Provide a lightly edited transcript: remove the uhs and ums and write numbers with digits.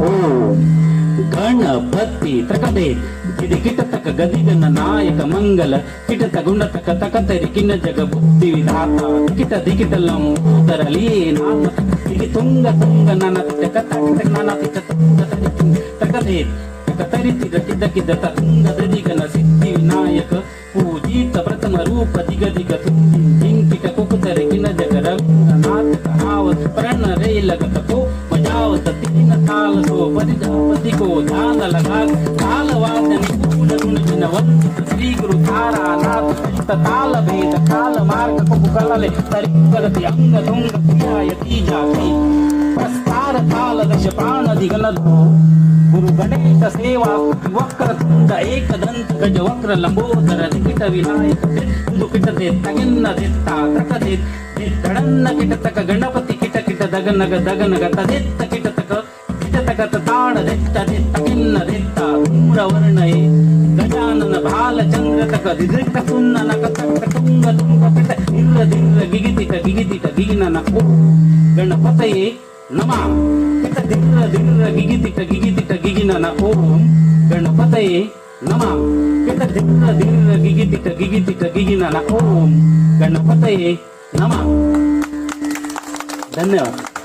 ಓಂ ಗಣಪತಿ ತಕದೆ ಗಿಡಿ ಕಿಟತಕ ಗದಿಗನ ನಾಯಕ ಮಂಗಲ ಕಿಟತ ಗುಂಡತಕ ತಕತರಿ ಕಿನ್ನ ಜಗ ಬುದ್ಧಿ ವಿಧಾತ ಕಿಟ ದಿಗಿಟಲಂ ಉದರಲಿ ನಾಮ ದಿಗಿ ತುಂಗ ತುಂಗ ನನ ತಕ ತಕ ನನ ತಿಕ ತುಂಗ ತಕದೆ ತಕತರಿ ತಿದ ಕಿದ ತುಂಗ ದದಿಗನ ಸಿದ್ಧಿ ವಿನಾಯಕ ಪೂಜಿತ ಪ್ರಥಮ ರೂಪ ದಿಗ ದಿಗ ತುಂಗಿ ಜಿಂಕಿಟ ಕುಕುತರಿ ಕಿನ್ನ ಜಗ ರಘುನಾಥ ಆವತ್ ಪ್ರಣ ರೇಲಗತ ಕೋ मजावत तीन ताल सो परिजापति को ध्यान लगा ताल वादन कूल गुण जिन वंदित श्री गुरु तारा नाथ ताल भेद काल मार्ग को कलले तरि करति अंग तुंग क्रियायति जाति प्रस्तार ताल दश प्राण दिगन गुरु गणेश सेवा वक्र तुंड एक दंत गज वक्र लंबोदर दिकिट विनायक दुकिट दे तगिन्न दित्ता तक दे दडन्न किटतक गणपति किट किट दगनग दगनग तदित्त किटतक किटतक ताण दित्त दित्त किन्न दित्त धूम्रवर्णये गजानन भालचन्द्रतक दिदृक् सुन्न नक तक तुंग तुंग किट निर्र दिर्र गिगितिट गिगितिट गिगिनन ओ गणपतये नमः किट दिर्र दिर्र गिगितिट गिगितिट गिगिनन ओम गणपतये नमः किट दिर्र दिर्र गिगितिट गिगितिट गिगिनन ओम गणपतये नमः. धन्यवाद.